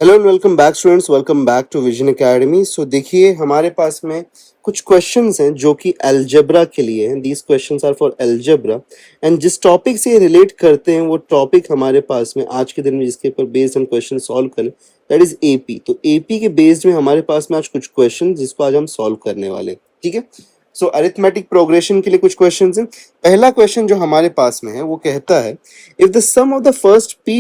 Hello and welcome back students, welcome back to Vision Academy. So देखिए हमारे पास में कुछ क्वेश्चंस हैं जो कि अलजेब्रा के लिए हैं। These questions are for algebra and जिस टॉपिक से रिलेट करते हैं वो टॉपिक हमारे पास में आज के दिन में जिसके ऊपर बेस्ड हम क्वेश्चन सॉल्व करें दैट इज एपी। तो एपी के बेस्ड में हमारे पास में आज कुछ क्वेश्चन जिसको आज हम सॉल्व करने वाले हैं, ठीक है। सो अरिथमेटिक प्रोग्रेशन के लिए कुछ क्वेश्चंस हैं। पहला क्वेश्चन जो हमारे पास में है वो कहता है if the sum of the first p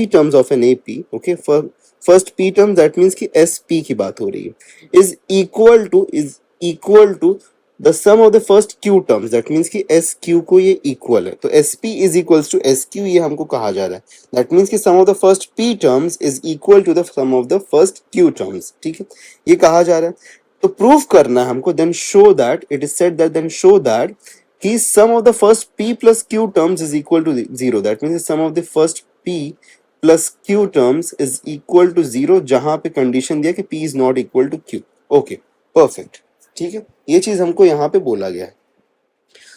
terms of an AP, okay, for first p term that means कि SP की बात हो रही है, is equal to the sum of the first q terms that means कि SQ को ये equal है, तो SP is equals to SQ ये हमको कहा जा रहा है। that means कि sum of the first p terms is equal to the sum of the first q terms, ठीक है, ये कहा जा रहा है। तो प्रूव करना है हमको, then show that it is said that then show that कि sum of the first p plus q terms is equal to 0, that means the sum of the first p plus q terms is equal to 0 जहां पे condition दिया कि p is not equal to q। Okay perfect, ठीक है, ये चीज हमको यहाँ पे बोला गया है।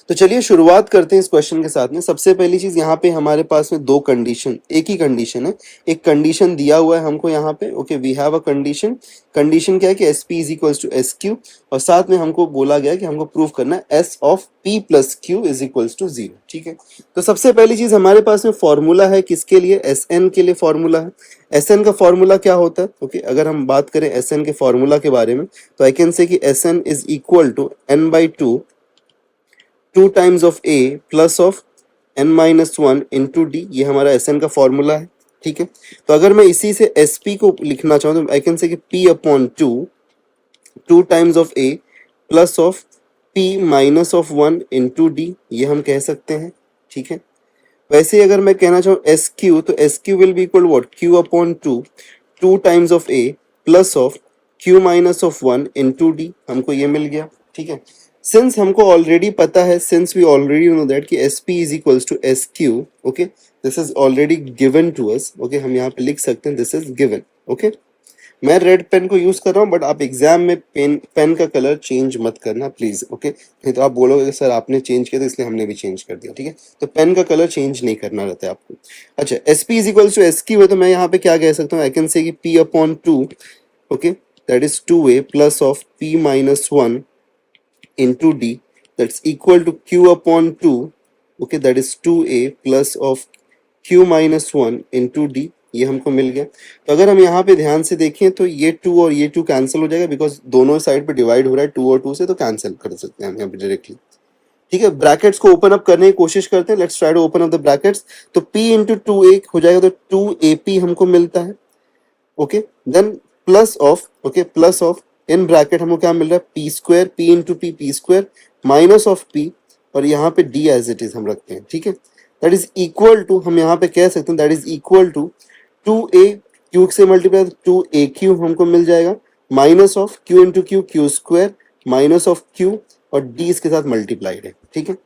तो चलिए शुरुआत करते हैं इस क्वेश्चन के साथ में। सबसे पहली चीज यहाँ पे हमारे पास में दो कंडीशन, एक ही कंडीशन है, एक कंडीशन दिया हुआ है हमको यहाँ पे। Okay we have a condition. Condition क्या है कि S P is equals to S Q और साथ में हमको बोला गया कि हमको प्रूव करना है S of P plus Q is equals to 0, ठीक है। तो सबसे पहली चीज हमारे पास में फॉर्मूला है किसके लिए, एस एन के लिए फॉर्मूला है। एस एन का फॉर्मूला क्या होता है, ओके अगर हम बात करें एस एन के फॉर्मूला के बारे में तो आई कैन से कि S N is equal to N by two times of A plus of N minus one into D, ये हमारा एस एन का फॉर्मूला है, ठीक है। तो अगर मैं इसी से एस पी को लिखना चाहूँ तो आई कैन से कि P upon to times of A plus of P minus of one into D, ये हम कह सकते हैं, ठीक है। वैसे ही अगर मैं कहना चाहूँ एस क्यू तो S Q will be equal what, Q upon two times of A plus of Q minus of one into D, हमको ये मिल गया, ठीक है। सिंस हमको ऑलरेडी पता है, since we already know that कि S P is equals to S Q, okay this is already given to us, okay हम यहाँ पे लिख सकते हैं दिस इज गिवन, ओके। मैं रेड पेन को यूज कर रहा हूँ बट आप एग्जाम में पेन का कलर चेंज मत करना प्लीज, ओके नहीं तो आप बोलोगे सर आपने चेंज किया था इसलिए हमने भी चेंज कर दिया, ठीक है। तो पेन का कलर चेंज नहीं करना रहता है आपको। अच्छा S P is equals to S Q है तो मैं यहाँ पे क्या कह सकता हूँ, आई कैन से कि P upon two, okay that is two A plus of P minus one into d that's equal to q upon 2, okay that is 2a plus of q minus 1 into d, ये हमको मिल गया। तो अगर हम यहाँ पे ध्यान से देखें तो ये 2 और ये 2 कैंसिल हो जाएगा बिकॉज दोनों साइड पे डिवाइड हो रहा है 2 और 2 से, तो कैंसिल कर सकते हैं हम यहाँ पे डायरेक्टली, ठीक है। ब्रैकेट्स को ओपन अप करने की कोशिश करते हैं, let's try to open up the brackets. तो p इंटू टू ए हो जाएगा तो 2ap हमको मिलता है, okay then plus of, okay plus of in bracket हमको क्या मिल रहा है, P square, P into P square minus of P और यहाँ पे डी एज इट इज हम रखते हैं, ठीक है। दैट इज इक्वल टू, हम यहाँ पे कह सकते हैं that is equal to two A Q से मल्टीप्लाई टू ए क्यू हमको मिल जाएगा minus of Q into Q square minus of Q और डी इसके साथ मल्टीप्लाइड है, ठीक है।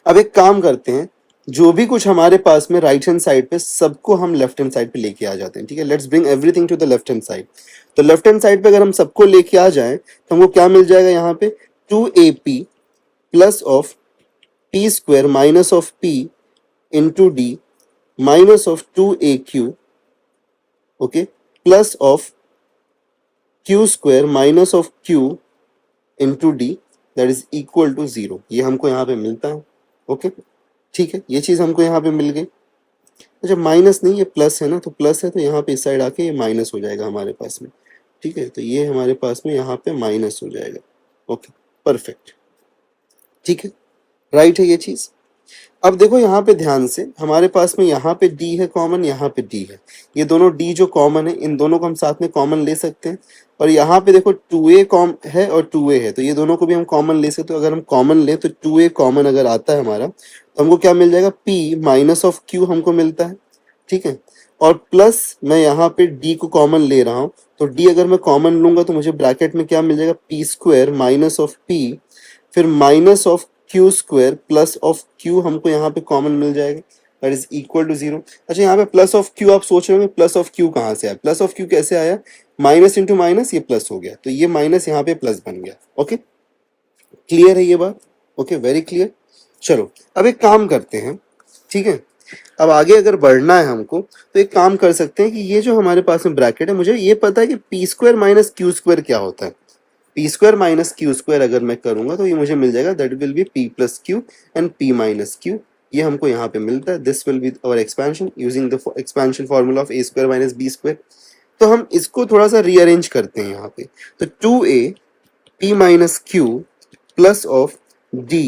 अब एक काम करते हैं, जो भी कुछ हमारे पास में राइट हैंड साइड पे सबको हम लेफ्ट हैंड साइड पे लेके आ जाते हैं, ठीक है। Let's bring everything to the left hand side. तो लेफ्ट हैंड साइड पे अगर हम सबको लेके आ जाएं तो हमको क्या मिल जाएगा यहाँ पे 2ap plus of P square minus of P into D minus of 2aq, okay plus of Q square minus of Q into D that is equal to 0, ये हमको यहाँ पे मिलता है, ओके ठीक है। ये चीज हमको यहाँ पे मिल गई। अच्छा माइनस नहीं ये प्लस है ना, तो प्लस है तो यहाँ पे इस साइड आके ये माइनस हो जाएगा हमारे पास में, ठीक है। तो ये हमारे पास में यहाँ पे माइनस हो जाएगा, ओके परफेक्ट, ठीक है राइट है ये चीज। अब देखो यहाँ पे ध्यान से, हमारे पास में यहाँ पे d है कॉमन, यहाँ पे d है, ये दोनों d जो कॉमन है इन दोनों को हम साथ में कॉमन ले सकते हैं। और यहाँ पे देखो 2a कॉम है और 2a है, तो ये दोनों को भी हम कॉमन ले सकते हैं। तो अगर हम कॉमन ले तो 2a कॉमन अगर आता है हमारा तो हमको क्या मिल जाएगा, p माइनस ऑफ q हमको मिलता है, ठीक है। और प्लस मैं यहाँ पे d को कॉमन ले रहा हूँ तो d अगर मैं कॉमन लूंगा तो मुझे ब्रैकेट में क्या मिल जाएगा, p square minus of p फिर minus of Q square plus of Q हमको यहाँ पे कॉमन मिल जाएगा दैट इज इक्वल टू 0। अच्छा यहाँ पे प्लस ऑफ क्यू आप सोच रहे होंगे प्लस ऑफ क्यू कहाँ से आया, प्लस ऑफ क्यू कैसे आया, माइनस इंटू माइनस ये प्लस हो गया तो ये माइनस यहाँ पे प्लस बन गया, ओके क्लियर है ये बात, ओके वेरी क्लियर। चलो अब एक काम करते हैं, ठीक है अब आगे अगर बढ़ना है हमको तो एक काम कर सकते हैं कि ये जो हमारे पास में ब्रैकेट है, मुझे ये पता है कि P square minus Q square क्या होता है। P square minus Q square अगर मैं करूंगा तो ये मुझे मिल जाएगा, that will be P plus Q and P minus Q. ये हमको यहाँ पे मिलता है। This will be our expansion using the expansion formula of A square minus B square. तो हम इसको थोड़ा सा रीअरेंज करते हैं यहाँ पे। तो 2a p minus Q plus of d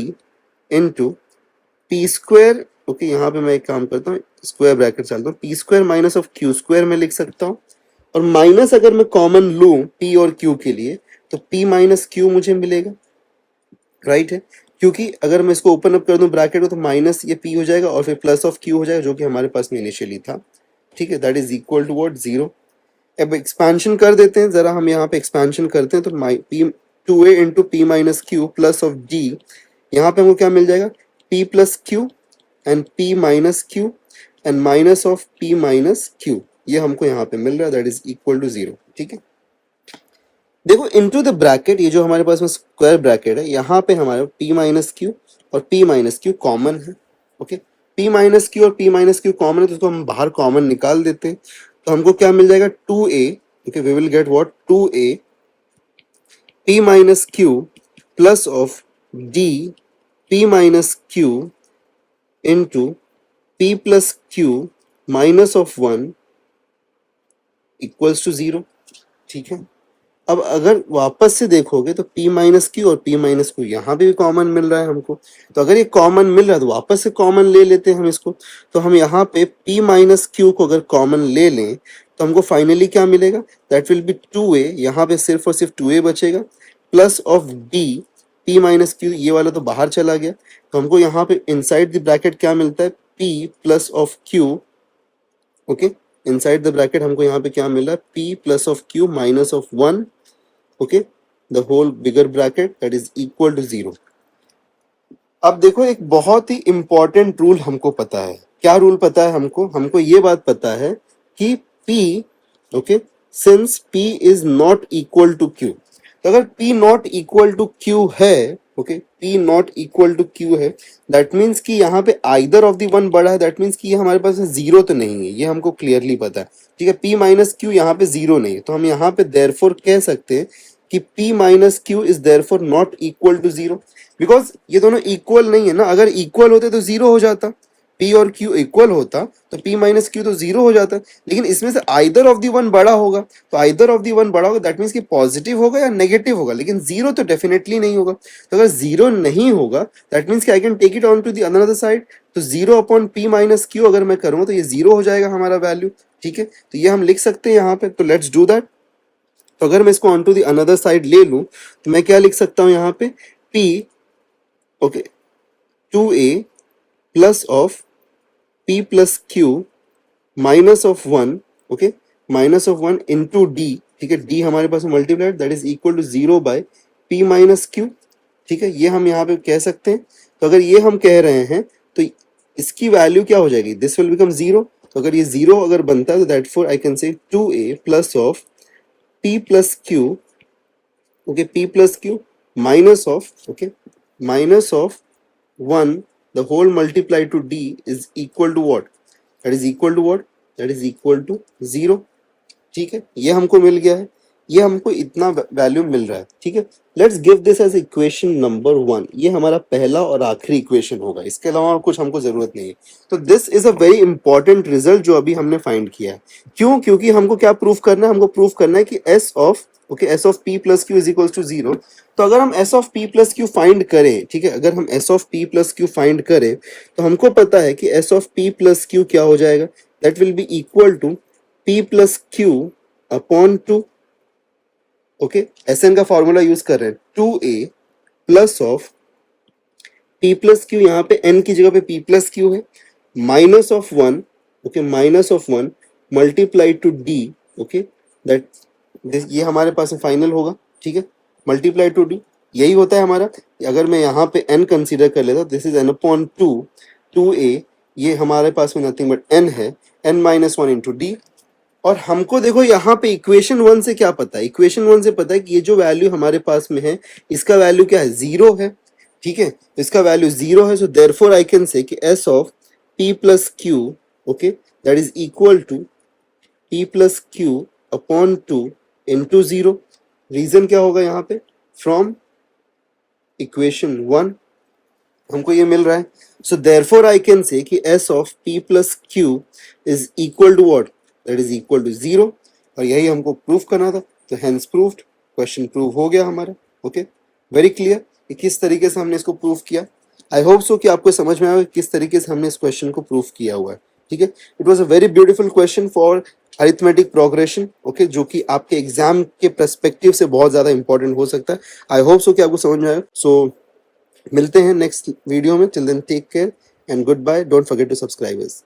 into P square. Okay, यहाँ पे मैं एक काम करता हूँ, स्क्वायर ब्रैकेट डालता हूँ, P square minus of Q square में लिख सकता हूँ। और माइनस अगर मैं कॉमन लूँ p और q के लिए तो p माइनस क्यू मुझे मिलेगा, राइट है। क्योंकि अगर मैं इसको ओपन अप कर दूं ब्रैकेट को तो माइनस ये p हो जाएगा और फिर प्लस ऑफ q हो जाएगा, जो कि हमारे पास में इनिशियली था। ठीक है, that is equal to what, 0। अब एक्सपेंशन कर देते हैं जरा, हम यहाँ पे एक्सपेंशन करते हैं तो P 2a into P minus Q plus of d, यहाँ पे हमको क्या मिल जाएगा, p plus Q and p minus Q and minus of p minus Q, ये हमको यहाँ पे मिल रहा है, दैट इज इक्वल टू 0। ठीक है, देखो इनटू द ब्रैकेट, ये जो हमारे पास में स्क्वायर ब्रैकेट है, यहाँ पे हमारे p माइनस क्यू और p माइनस क्यू कॉमन है। ओके, p माइनस क्यू और p माइनस क्यू कॉमन है तो उसको हम बाहर कॉमन निकाल देते हैं। तो हमको क्या मिल जाएगा, 2a। Okay, we will get what, 2a p minus Q plus of d p minus Q into p plus Q minus of 1 equals to 0। ठीक है, अब अगर वापस से देखोगे तो p माइनस क्यू और p माइनस क्यू यहाँ पे भी कॉमन मिल रहा है हमको। तो अगर ये कॉमन मिल रहा है तो वापस से कॉमन ले लेते हैं हम इसको। तो हम यहाँ पे p माइनस क्यू को अगर कॉमन ले लें तो हमको फाइनली क्या मिलेगा, दैट विल बी 2a, यहाँ पे सिर्फ और सिर्फ 2a बचेगा, plus of d p minus Q, ये वाला तो बाहर चला गया। तो हमको यहाँ पे इनसाइड द ब्रैकेट क्या मिलता है, p plus of q। Okay, inside the bracket हमको यहाँ पे क्या मिल रहा है, p plus of q minus of 1। Okay, the whole bigger bracket that is equal to 0। अब देखो एक बहुत ही इंपॉर्टेंट रूल हमको पता है। क्या रूल पता है हमको, हमको ये बात पता है कि p, okay, since p is not equal to q, तो अगर p not equal to q है, okay, p not equal to q है, दैट मीन्स कि यहाँ पे आइदर ऑफ द वन बड़ा है, दैट मीन्स कि ये हमारे पास जीरो तो नहीं है, ये हमको क्लियरली पता है। ठीक है, p माइनस क्यू यहाँ पे जीरो नहीं है, तो हम यहाँ पे देयरफॉर कह सकते हैं कि p minus Q is therefore not equal to 0, because ये दोनों इक्वल नहीं है ना। अगर इक्वल होते तो 0 हो जाता, p और q इक्वल होता तो p माइनस क्यू तो 0 हो जाता। लेकिन इसमें से आइदर ऑफ दी वन बड़ा होगा, तो आइदर ऑफ दी वन बड़ा होगा, दैट मीन्स कि पॉजिटिव होगा या नेगेटिव होगा, लेकिन 0 तो डेफिनेटली नहीं होगा। तो अगर 0 नहीं होगा दैट मीन्स कि I can take it on to the another side. तो 0 अपॉन p माइनस क्यू अगर मैं करूँगा तो ये 0 हो जाएगा हमारा वैल्यू। ठीक है, तो ये हम लिख सकते हैं यहाँ पे, तो लेट्स डू दैट। तो अगर मैं इसको on to the another side ले लूँ तो मैं क्या लिख सकता हूँ यहाँ पे, p, okay, 2a plus of p plus q minus of 1, okay, minus of 1 into d। ठीक है, d हमारे पास multiplied, that is equal to 0 by p minus q। ठीक है, ये हम यहाँ पे कह सकते हैं। तो अगर ये हम कह रहे हैं तो इसकी वैल्यू क्या हो जाएगी, दिस विल बिकम 0। तो अगर ये 0 अगर बनता है तो दैट फोर आई कैन से 2a plus of p plus q, okay, p plus q minus of, okay, minus of 1 the whole multiplied to d is equal to what, that is equal to what, that is equal to 0। ठीक है, ये हमको मिल गया है, ये हमको इतना value मिल रहा है। ठीक है, let's give this as equation number 1। ये हमारा पहला और आखिरी इक्वेशन होगा, इसके अलावा कुछ हमको जरूरत नहीं है। तो this is a very important result जो अभी हमने फाइंड किया है। क्यों, क्योंकि हमको क्या प्रूफ करना है, हमको प्रूफ करना है कि s of, okay, s of p plus Q is equal to 0। तो अगर हम s of p plus Q find करें, ठीक है, अगर हम s of p plus Q find करें तो हमको पता है कि s of p plus Q क्या हो जाएगा, that will be equal to p plus Q upon 2। Okay, S N का फॉर्मूला यूज कर रहे हैं, 2a plus of p plus Q, यहाँ पे n की जगह पे p प्लस क्यू है, minus of 1, okay, minus of 1 multiplied to d, okay, that ये हमारे पास फाइनल होगा। ठीक है, मल्टीप्लाई टू डी, यही होता है हमारा। अगर मैं यहाँ पे n कंसीडर कर लेता, this is n upon 2, 2a, ये हमारे पास में नथिंग बट n है, n माइनस 1 इंटू डी। और हमको देखो यहाँ पे इक्वेशन 1 से क्या पता है, इक्वेशन 1 से पता है कि ये जो वैल्यू हमारे पास में है इसका वैल्यू क्या है, 0 है। ठीक है, इसका वैल्यू 0 है, so therefore I can say कि s of p plus q, okay, that is equal to p plus q upon 2 into 0. Reason क्या होगा यहाँ पे, फ्रॉम इक्वेशन 1 हमको ये मिल रहा है. So therefore I can say कि s of p plus q is equal to what, that is equal to 0. और यही हमको प्रूफ करना था, तो हेंस प्रूव्ड, क्वेश्चन प्रूव हो गया हमारा. ओके, वेरी क्लियर कि किस तरीके से हमने इसको प्रूफ किया. आई होप सो कि आपको समझ में आया किस तरीके से हमने इस क्वेश्चन को प्रूफ किया हुआ है. ठीक है, it was a very beautiful question for arithmetic progression. Okay, जो कि आपके एग्जाम के पर्सपेक्टिव से बहुत ज्यादा इंपॉर्टेंट हो सकता है. आई होप सो कि आपको समझ में आया. सो मिलते हैं नेक्स्ट वीडियो में. Till then take care and good bye. Don't forget to subscribe us.